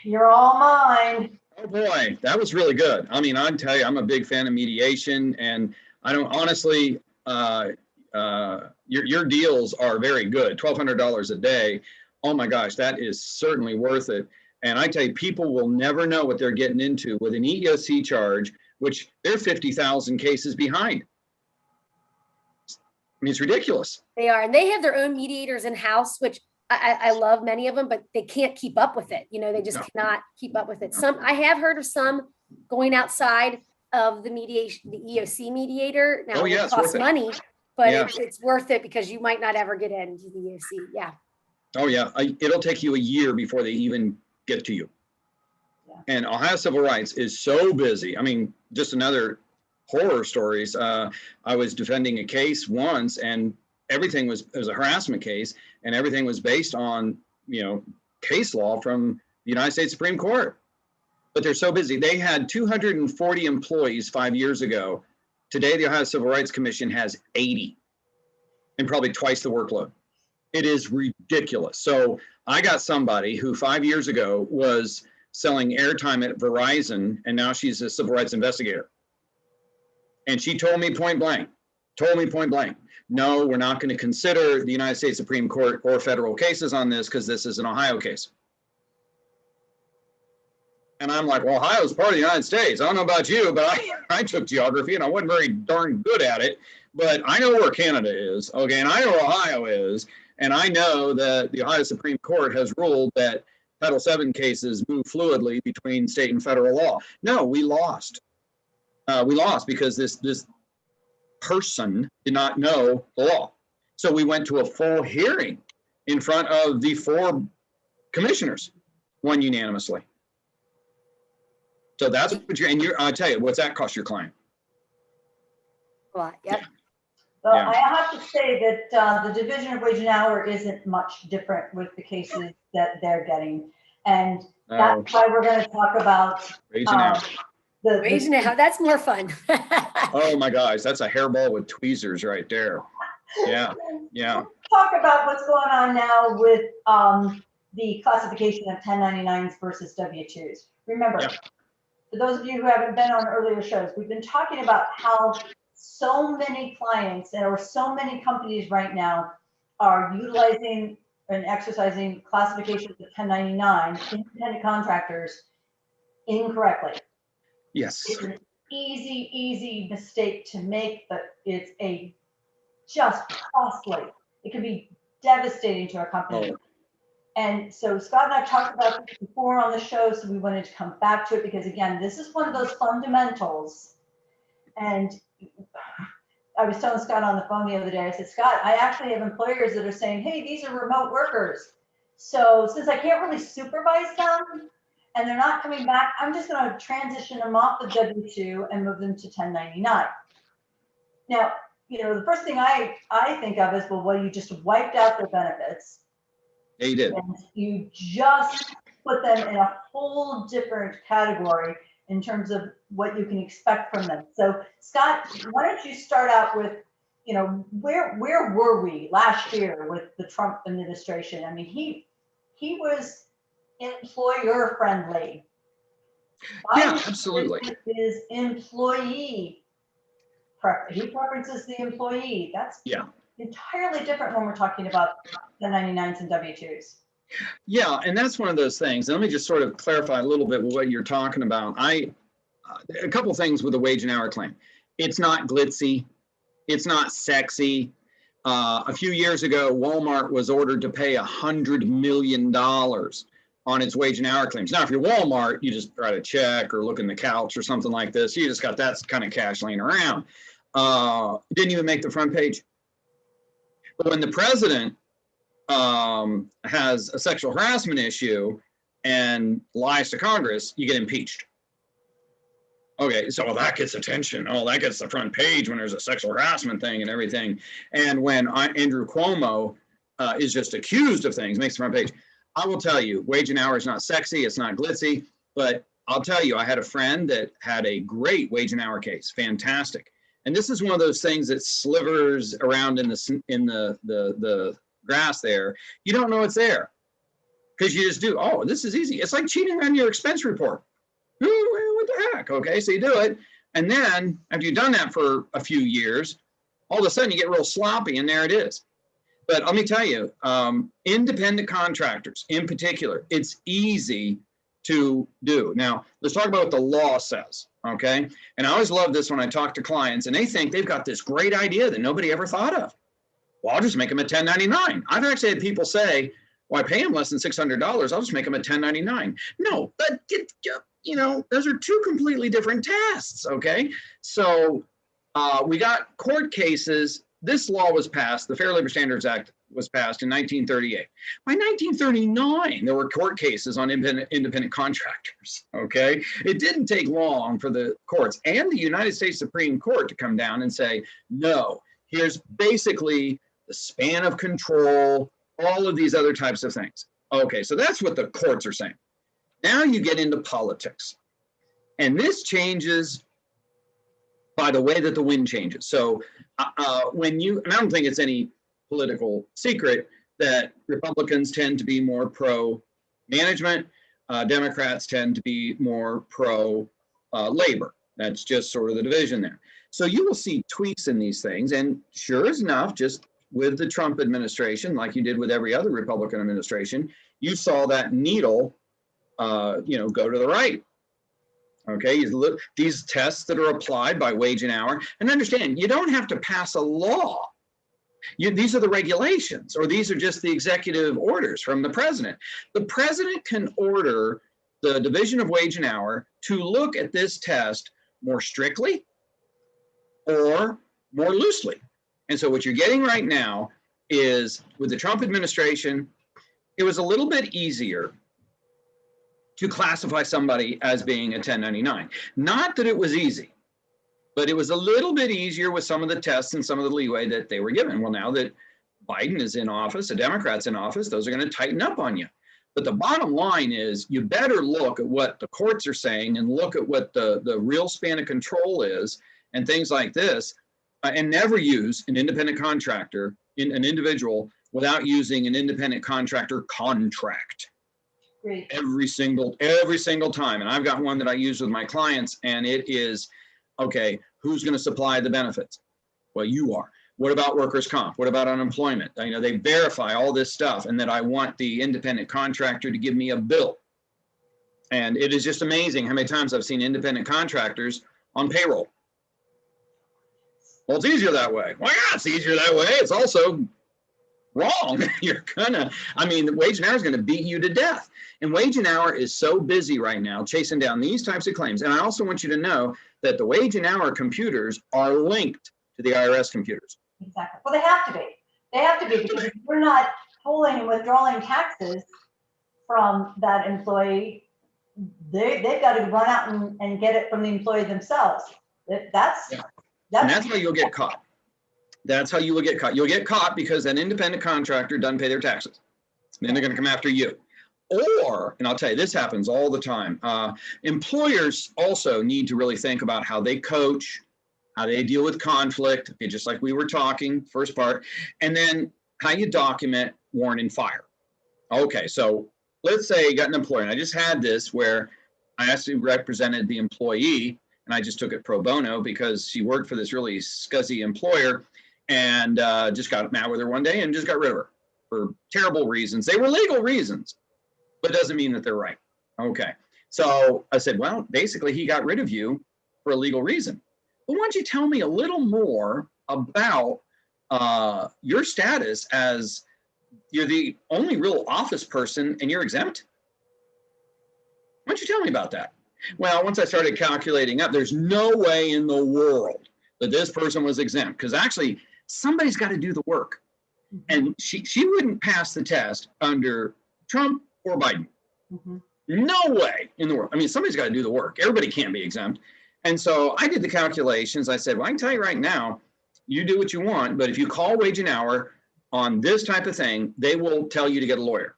You're all mine. Oh boy, that was really good. I mean, I'll tell you, I'm a big fan of mediation, and I don't honestly, your deals are very good. $1,200 a day. Oh my gosh, that is certainly worth it. And I tell you, people will never know what they're getting into with an EEOC charge, which they're 50,000 cases behind. I mean, it's ridiculous. They are, and they have their own mediators in-house, which I love many of them, but they can't keep up with it. They just cannot keep up with it. I have heard of some going outside of the mediation, the EOC mediator. Now it costs money, but it's worth it, because you might not ever get into the EOC. Yeah. Oh yeah, it'll take you a year before they even get to you. And Ohio civil rights is so busy. I mean, just another horror stories. I was defending a case once, and everything it was a harassment case, and everything was based on, case law from the United States Supreme Court. But they're so busy. They had 240 employees 5 years ago. Today, the Ohio Civil Rights Commission has 80, and probably twice the workload. It is ridiculous. So I got somebody who 5 years ago was selling airtime at Verizon, and now she's a civil rights investigator. And she told me point blank, no, we're not going to consider the United States Supreme Court or federal cases on this because this is an Ohio case. And I'm like, well, Ohio's part of the United States. I don't know about you, but I took geography and I wasn't very darn good at it. But I know where Canada is, okay, and I know where Ohio is, and I know that the Ohio Supreme Court has ruled that Title VII cases move fluidly between state and federal law. No, we lost. We lost because this person did not know the law. So we went to a full hearing in front of the 4 commissioners, won unanimously. So that's what I'll tell you, what's that cost your client? Well, yep. Well, Yeah. I have to say that the division of wage and hour isn't much different with the cases that they're getting. And that's why we're going to talk about Wage and hour. the Wage and hour, that's more fun. Oh my gosh, that's a hairball with tweezers right there. Yeah, yeah. Let's talk about what's going on now with the classification of 1099s versus W-2s. Remember, Yep. for those of you who haven't been on earlier shows, we've been talking about how so many clients or so many companies right now are utilizing and exercising classification of 1099 independent contractors incorrectly. Yes. It's an easy mistake to make, but it's just costly. It can be devastating to a company. Oh. And so Scott and I talked about this before on the show, so we wanted to come back to it because, again, this is one of those fundamentals. And I was telling Scott on the phone the other day, I said, Scott, I actually have employers that are saying, hey, these are remote workers. So since I can't really supervise them and they're not coming back, I'm just going to transition them off the W-2 and move them to 1099. Now, the first thing I think of is, well, you just wiped out their benefits. Yeah, you did. And you just put them in a whole different category in terms of what you can expect from them. So Scott, why don't you start out with, where were we last year with the Trump administration? I mean, he was employer friendly. Yeah, absolutely. His employee, he preferences the employee. That's entirely different when we're talking about the 99s and W-2s. Yeah, and that's one of those things. And let me just sort of clarify a little bit what you're talking about. A couple things with the wage and hour claim. It's not glitzy. It's not sexy. A few years ago, Walmart was ordered to pay $100 million on its wage and hour claims. Now, if you're Walmart, you just write a check or look in the couch or something like this. You just got that kind of cash laying around. Didn't even make the front page. But when the president has a sexual harassment issue and lies to Congress, you get impeached. Okay, so that gets attention. Oh, that gets the front page when there's a sexual harassment thing and everything. And when Andrew Cuomo is just accused of things, makes the front page. I will tell you, wage and hour is not sexy, it's not glitzy, but I'll tell you, I had a friend that had a great wage and hour case, fantastic. And this is one of those things that slivers around in the grass there. You don't know it's there because you just do. Oh, this is easy. It's like cheating on your expense report. What the heck? Okay, so you do it. And then after you've done that for a few years, all of a sudden you get real sloppy and there it is. But let me tell you, independent contractors in particular, it's easy to do. Now, let's talk about what the law says, okay? And I always love this when I talk to clients and they think they've got this great idea that nobody ever thought of. Well, I'll just make them a 1099. I've actually had people say, well, I pay them less than $600. I'll just make them a 1099. No, but those are two completely different tests, okay? So we got court cases this law was passed, the Fair Labor Standards Act was passed in 1938. By 1939, there were court cases on independent contractors, okay? It didn't take long for the courts and the United States Supreme Court to come down and say, no, here's basically the span of control, all of these other types of things. Okay, so that's what the courts are saying. Now you get into politics. And this changes by the way that the wind changes. So and I don't think it's any political secret that Republicans tend to be more pro-management, Democrats tend to be more pro-labor. That's just sort of the division there. So you will see tweaks in these things, and sure enough, just with the Trump administration, like you did with every other Republican administration, you saw that needle, go to the right. Okay, you look these tests that are applied by wage and hour, and understand you don't have to pass a law. These are the regulations, or these are just the executive orders from the president. The president can order the Division of Wage and Hour to look at this test more strictly or more loosely. And so what you're getting right now is, with the Trump administration, it was a little bit easier to classify somebody as being a 1099. Not that it was easy, but it was a little bit easier with some of the tests and some of the leeway that they were given. Well, now that Biden is in office, the Democrats in office, those are going to tighten up on you. But the bottom line is you better look at what the courts are saying and look at what the real span of control is and things like this, and never use an independent contractor, an individual, without using an independent contractor contract. Great. Every single time. And I've got one that I use with my clients, and it is, okay, who's going to supply the benefits? Well, you are. What about workers' comp? What about unemployment? They verify all this stuff, and that I want the independent contractor to give me a bill. And it is just amazing how many times I've seen independent contractors on payroll. Well, it's easier that way. Well, yeah, it's easier that way. It's also wrong. The wage and hour is going to beat you to death. And wage and hour is so busy right now chasing down these types of claims. And I also want you to know that the wage and hour computers are linked to the IRS computers. Exactly. Well, they have to be. They have to be, because if we're not pulling and withdrawing taxes from that employee, they've got to run out and get it from the employee themselves. That's how you'll get caught. That's how you will get caught. You'll get caught because an independent contractor doesn't pay their taxes. Then they're going to come after you. Or, and I'll tell you, this happens all the time. Employers also need to really think about how they coach, how they deal with conflict, just like we were talking, first part, and then how you document, warn, and fire. Okay, so let's say you got an employer, and I just had this where I actually represented the employee, and I just took it pro bono because she worked for this really scuzzy employer, and just got mad with her one day and just got rid of her for terrible reasons. They were legal reasons, but it doesn't mean that they're right. Okay, so I said, well, basically he got rid of you for a legal reason. But why don't you tell me a little more about your status as you're the only real office person and you're exempt? Why don't you tell me about that? Well, once I started calculating up, there's no way in the world that this person was exempt, because actually somebody's got to do the work. And she wouldn't pass the test under Trump or Biden. Mm-hmm. No way in the world. I mean, somebody's got to do the work. Everybody can't be exempt. And so I did the calculations. I said, well, I can tell you right now, you do what you want, but if you call wage and hour on this type of thing, they will tell you to get a lawyer.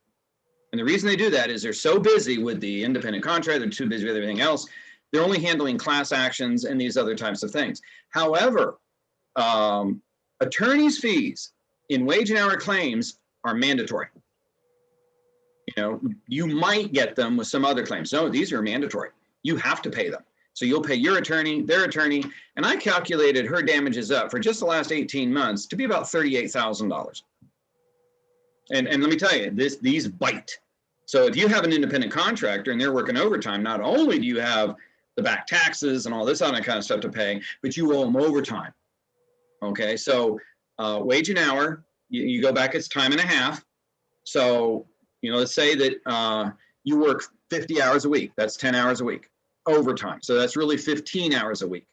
And the reason they do that is they're so busy with the independent contract, they're too busy with everything else. They're only handling class actions and these other types of things. However, attorneys' fees in wage and hour claims are mandatory. You might get them with some other claims. No, these are mandatory. You have to pay them. So you'll pay your attorney, their attorney, and I calculated her damages up for just the last 18 months to be about $38,000. And let me tell you, these bite. So if you have an independent contractor and they're working overtime, not only do you have the back taxes and all this other kind of stuff to pay, but you owe them overtime. Okay, so wage and hour, you go back, it's time and a half. So, let's say that you work 50 hours a week. That's 10 hours a week. Overtime. So that's really 15 hours a week.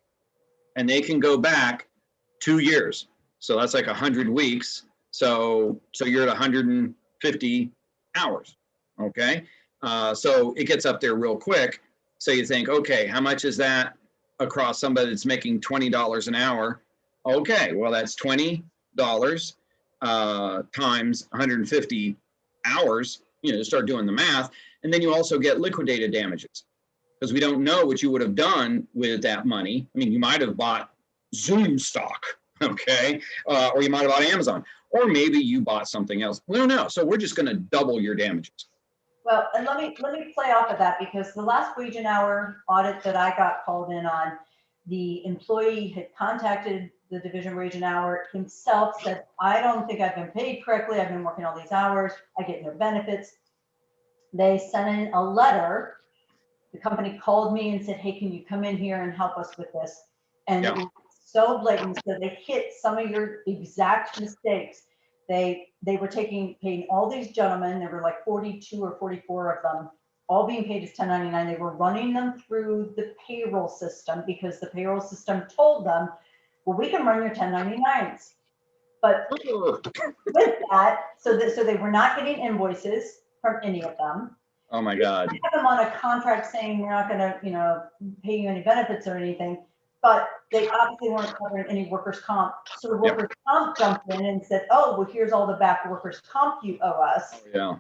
And they can go back 2 years. So that's like 100 weeks. So you're at 150 hours. Okay. So it gets up there real quick. So you think, okay, how much is that across somebody that's making $20 an hour? Okay, well, that's $20 times 150 hours, to start doing the math. And then you also get liquidated damages, because we don't know what you would have done with that money. I mean, you might have bought Zoom stock, okay? Or you might have bought Amazon, or maybe you bought something else. We don't know. So we're just going to double your damages. Well, and let me play off of that, because the last wage and hour audit that I got called in on, the employee had contacted the Division of Wage and Hour himself, said, I don't think I've been paid correctly. I've been working all these hours. I get no benefits. They sent in a letter. The company called me and said, hey, can you come in here and help us with this? And it was so blatant. So they hit some of your exact mistakes. They were paying all these gentlemen, there were like 42 or 44 of them, all being paid as 1099. They were running them through the payroll system, because the payroll system told them, well, we can run your 1099s. But with that, so they were not getting invoices from any of them. Oh my God. They had them on a contract saying we're not going to, pay you any benefits or anything, but they obviously weren't covering any workers' comp. So workers' comp jumped in and said, oh, well, here's all the back workers' comp you owe us. Oh, yeah.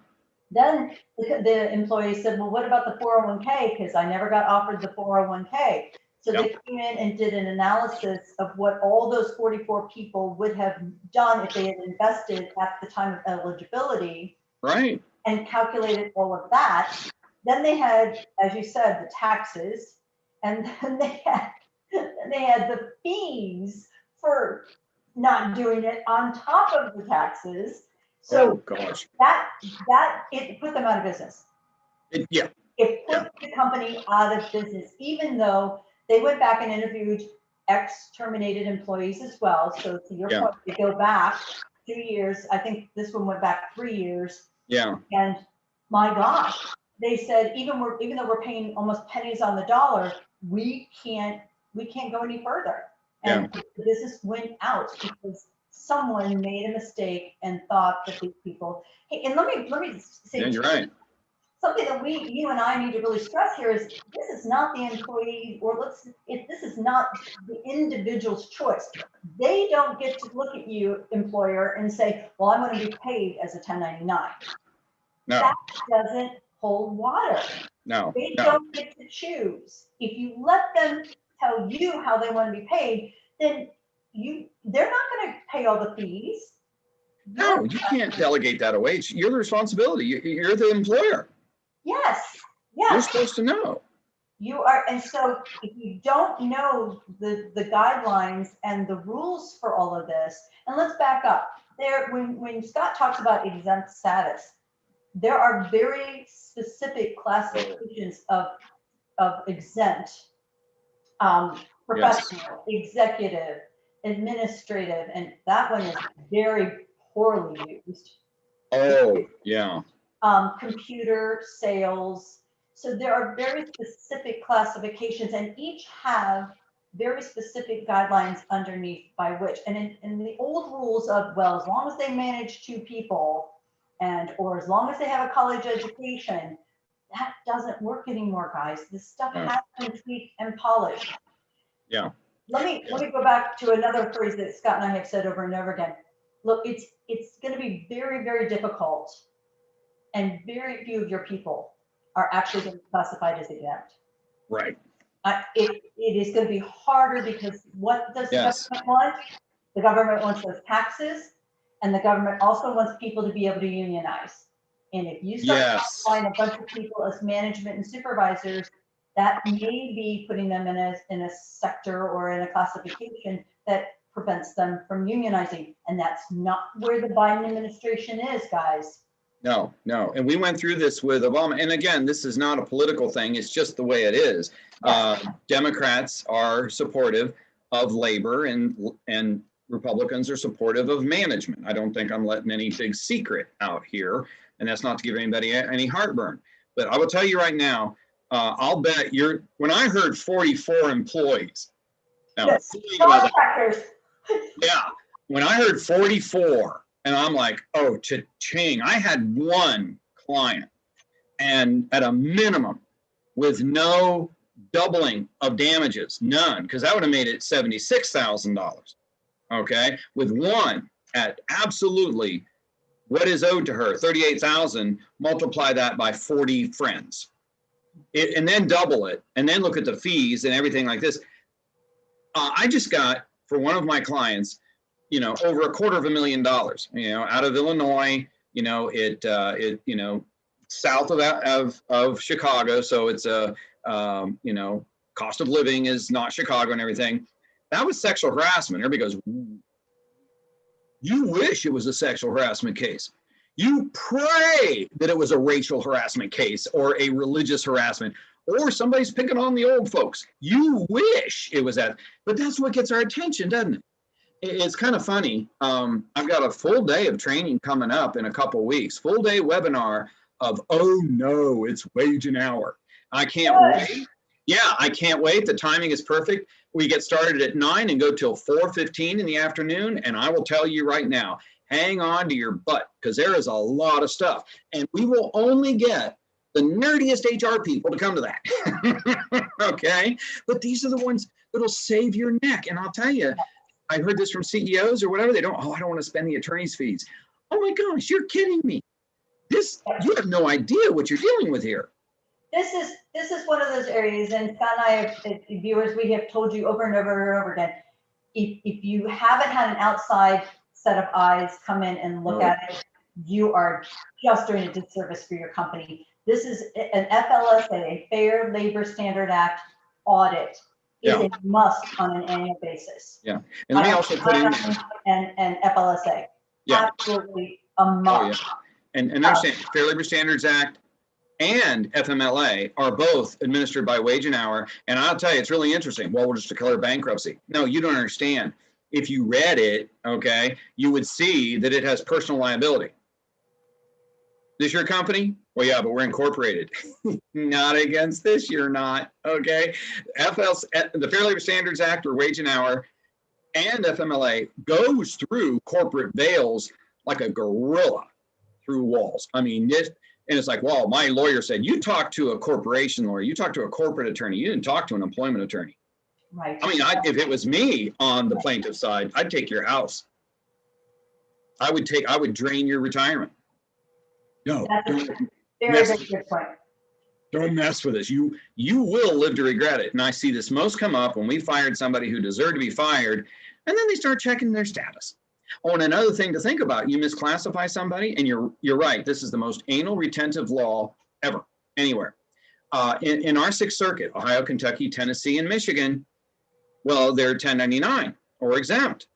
Then the employee said, well, what about the 401k? Because I never got offered the 401k. So they came in and did an analysis of what all those 44 people would have done if they had invested at the time of eligibility. Right. And calculated all of that. Then they had, as you said, the taxes, and then they had the fees for not doing it on top of the taxes. So gosh, that it put them out of business. It put the company out of business, even though they went back and interviewed ex-terminated employees as well. So to your point, they go back 2 years. I think this one went back 3 years. Yeah. And my gosh, they said, even though we're paying almost pennies on the dollar, we can't go any further. And the business went out because someone made a mistake and thought that these people, hey, and let me say, you're right. Something that you and I need to really stress here is this is not the employee, this is not the individual's choice. They don't get to look at you, employer, and say, well, I'm going to be paid as a 1099. No. That doesn't hold water. No. They don't get to choose. If you let them tell you how they want to be paid, then they're not going to pay all the fees. No, you can't delegate that away. It's your responsibility. You're the employer. Yes. You're supposed to know. You are, and so if you don't know the guidelines and the rules for all of this, and let's back up. When Scott talks about exempt status, there are very specific classifications of exempt, professional, executive, administrative, and that one is very poorly used. Oh, yeah. Computer, sales. So there are very specific classifications, and each have very specific guidelines underneath by which, and in the old rules of, well, as long as they manage 2 people or as long as they have a college education, that doesn't work anymore, guys. This stuff has been tweaked and polished. Yeah. Let me go back to another phrase that Scott and I have said over and over again. Look, it's going to be very, very difficult, and very few of your people are actually going to be classified as exempt. Right. It is going to be harder, because what does the government want? The government wants those taxes, and the government also wants people to be able to unionize. And if you start classifying a bunch of people as management and supervisors, that may be putting them in a sector or in a classification that prevents them from unionizing. And that's not where the Biden administration is, guys. No. And we went through this with Obama. And again, this is not a political thing. It's just the way it is. Democrats are supportive of labor, and Republicans are supportive of management. I don't think I'm letting any big secret out here. And that's not to give anybody any heartburn. But I will tell you right now, I'll bet when I heard 44 employees. Now, contractors. Yeah. when I heard 44, and I'm like, oh, cha-ching. I had one client, and at a minimum, with no doubling of damages, none, because that would have made it $76,000. Okay, with one at absolutely what is owed to her, 38,000, multiply that by 40 friends, and then double it, and then look at the fees and everything like this. I just got, for one of my clients, over $250,000, out of Illinois, south of Chicago. So it's cost of living is not Chicago and everything. That was sexual harassment. Everybody goes, you wish it was a sexual harassment case. You pray that it was a racial harassment case or a religious harassment, or somebody's picking on the old folks. You wish it was that, but that's what gets our attention, doesn't it? It's kind of funny. I've got a full day of training coming up in a couple of weeks, full day webinar of, oh no, it's wage and hour. I can't wait. Yeah, I can't wait. The timing is perfect. We get started at 9 and go till 4:15 in the afternoon. And I will tell you right now, hang on to your butt, because there is a lot of stuff. And we will only get the nerdiest HR people to come to that. Okay? But these are the ones that'll save your neck. And I'll tell you, I heard this from CEOs or whatever. I don't want to spend the attorney's fees. Oh my gosh, you're kidding me. You have no idea what you're dealing with here. This is one of those areas, and Scott and I have, viewers, we have told you over and over and over again, if you haven't had an outside set of eyes come in and look at it, you are just doing a disservice for your company. This is an FLSA, a Fair Labor Standard Act audit is a must on an annual basis. Yeah, and let me also put in and FLSA, absolutely a must. And understand, Fair Labor Standards Act and FMLA are both administered by wage and hour. And I'll tell you, it's really interesting. Well, we'll just declare bankruptcy. No, you don't understand. If you read it, okay, you would see that it has personal liability. This your company? Well, yeah, but we're incorporated. Not against this, you're not, okay? The Fair Labor Standards Act or wage and hour and FMLA goes through corporate veils like a gorilla through walls. I mean, and it's like, well, my lawyer said, you talk to a corporation lawyer, you talk to a corporate attorney, you didn't talk to an employment attorney. Right. I mean, if it was me on the plaintiff side, I'd take your house. I would drain your retirement. No, don't mess with us. You will live to regret it. And I see this most come up when we fired somebody who deserved to be fired, and then they start checking their status. Oh, and another thing to think about, you misclassify somebody, and you're right, this is the most anal retentive law ever, anywhere. In our Sixth Circuit, Ohio, Kentucky, Tennessee, and Michigan, well, they're 1099 or exempt,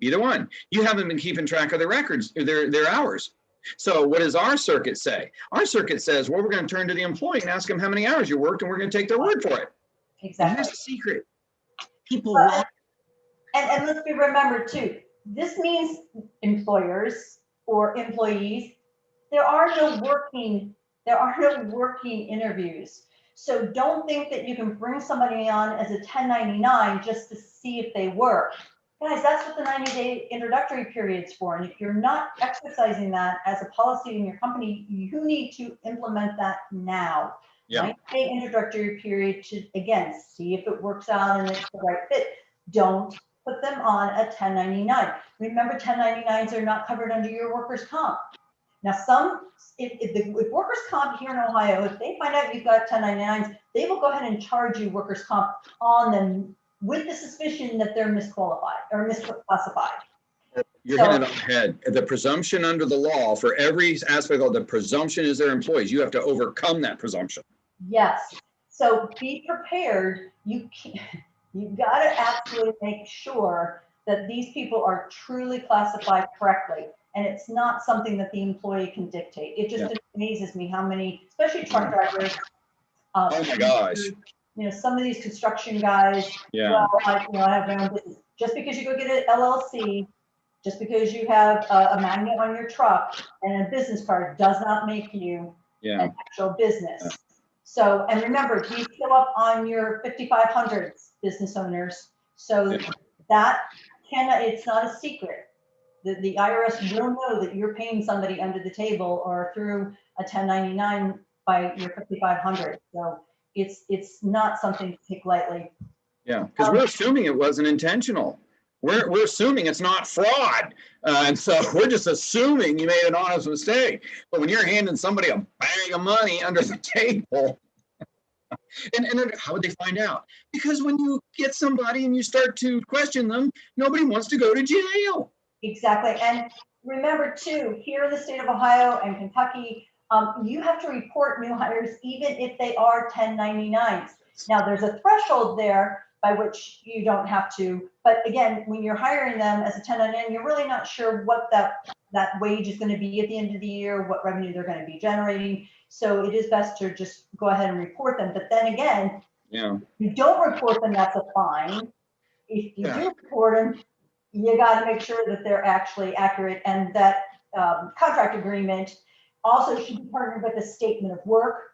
either one. You haven't been keeping track of their records, their hours. So what does our circuit say? Our circuit says, well, we're going to turn to the employee and ask them how many hours you worked, and we're going to take their word for it. Exactly. And here's the secret. People lie. And let's be remembered too, this means employers or employees, there are no working interviews. So don't think that you can bring somebody on as a 1099 just to see if they work. Guys, that's what the 90-day introductory period's for. And if you're not exercising that as a policy in your company, you need to implement that now. Yeah. 90-day introductory period to, again, see if it works out and it's the right fit. Don't put them on a 1099. Remember, 1099s are not covered under your workers' comp. Now, if workers' comp here in Ohio, if they find out you've got 1099s, they will go ahead and charge you workers' comp on them with the suspicion that they're misqualified or misclassified. You're hitting it on the head. The presumption under the law for every aspect of the presumption is their employees. You have to overcome that presumption. Yes. So be prepared. You've got to absolutely make sure that these people are truly classified correctly. And it's not something that the employee can dictate. It just amazes me how many, especially truck drivers. Oh my gosh. You know, some of these construction guys, well, I have my own business. Just because you go get an LLC, just because you have a magnet on your truck and a business card does not make you an actual business. Yeah. So, and remember, these show up on your 5500s, business owners. So that it's not a secret. The IRS will know that you're paying somebody under the table or through a 1099 by your 5,500. So it's not something to take lightly. Yeah, because we're assuming it wasn't intentional. We're assuming it's not fraud. And so we're just assuming you made an honest mistake. But when you're handing somebody a bag of money under the table, and how would they find out? Because when you get somebody and you start to question them, nobody wants to go to jail. Exactly. And remember too, here in the state of Ohio and Kentucky, you have to report new hires even if they are 1099s. Now there's a threshold there by which you don't have to, but again, when you're hiring them as a 1099, you're really not sure what that wage is going to be at the end of the year, what revenue they're going to be generating. So it is best to just go ahead and report them. But then again, yeah, you don't report them, that's a fine. If you do report them, you got to make sure that they're actually accurate, and that contract agreement also should be partnered with a statement of work.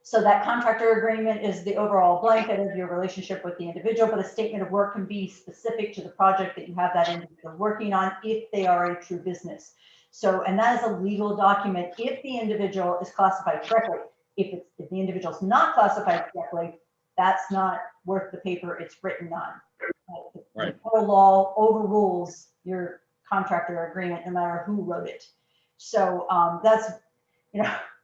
So that contractor agreement is the overall blanket of your relationship with the individual, but a statement of work can be specific to the project that you have that individual working on if they are a true business. So, and that is a legal document if the individual is classified correctly. If the individual is not classified correctly, that's not worth the paper it's written on. Right. The federal law overrules your contractor agreement, no matter who wrote it. So that's,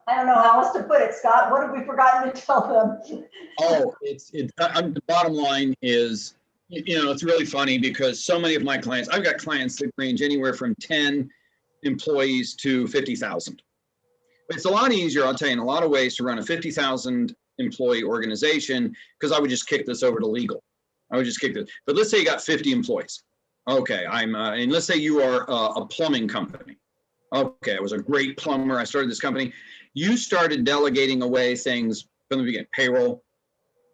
I don't know how else to put it, Scott. What have we forgotten to tell them? Oh, the bottom line is, it's really funny because so many of my clients, I've got clients that range anywhere from 10 employees to 50,000. It's a lot easier, I'll tell you, in a lot of ways to run a 50,000 employee organization, because I would just kick this over to legal. I would just kick this. But let's say you got 50 employees. Okay, and let's say you are a plumbing company. Okay, I was a great plumber. I started this company. You started delegating away things from the beginning, payroll.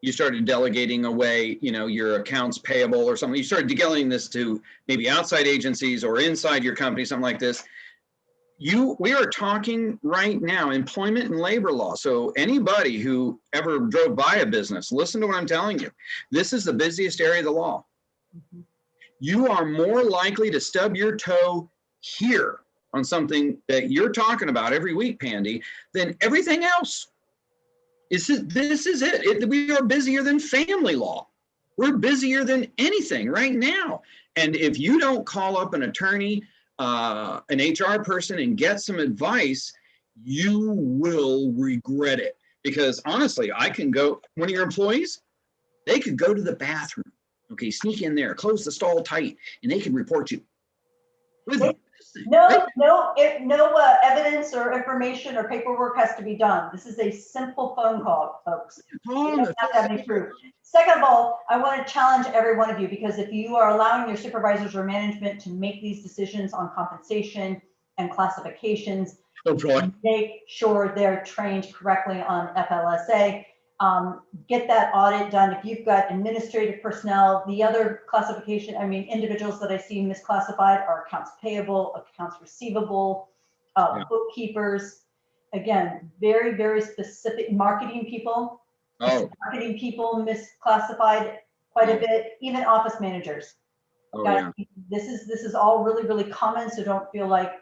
You started delegating away, your accounts payable or something. You started delegating this to maybe outside agencies or inside your company, something like this. We are talking right now, employment and labor law. So anybody who ever drove by a business, listen to what I'm telling you. This is the busiest area of the law. Mm-hmm. You are more likely to stub your toe here on something that you're talking about every week, Pandy, than everything else. This is it. We are busier than family law. We're busier than anything right now. And if you don't call up an attorney, an HR person, and get some advice, you will regret it. Because honestly, one of your employees, they could go to the bathroom, okay, sneak in there, close the stall tight, and they can report you. No evidence or information or paperwork has to be done. This is a simple phone call, folks. You don't have to have any proof. Second of all, I want to challenge every one of you, because if you are allowing your supervisors or management to make these decisions on compensation and classifications, make sure they're trained correctly on FLSA. Get that audit done. If you've got administrative personnel, the other individuals that I see misclassified are accounts payable, accounts receivable, bookkeepers. Again, very, very specific marketing people. Marketing people misclassified quite a bit, even office managers. This is all really, really common, so don't feel like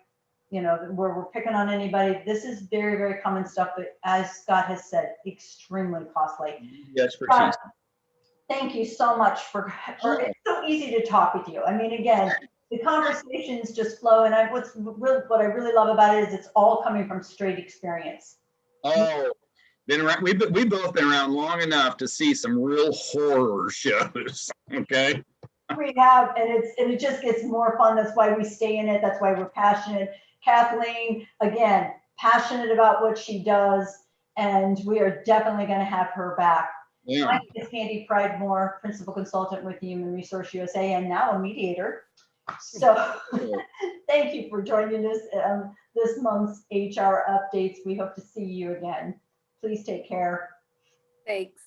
we're picking on anybody. This is very, very common stuff, but as Scott has said, extremely costly. Yes, for sure. Thank you so much for it's so easy to talk with you. I mean, again, the conversations just flow, and what I really love about it is it's all coming from straight experience. Oh, we've both been around long enough to see some real horror shows. Okay. We have, and it just gets more fun. That's why we stay in it. That's why we're passionate. Kathleen, again, passionate about what she does, and we are definitely going to have her back. Yeah. My name is Candy Pridemore, Principal Consultant with Human Resource USA, and now a mediator. So thank you for joining us this month's HR updates. We hope to see you again. Please take care. Thanks.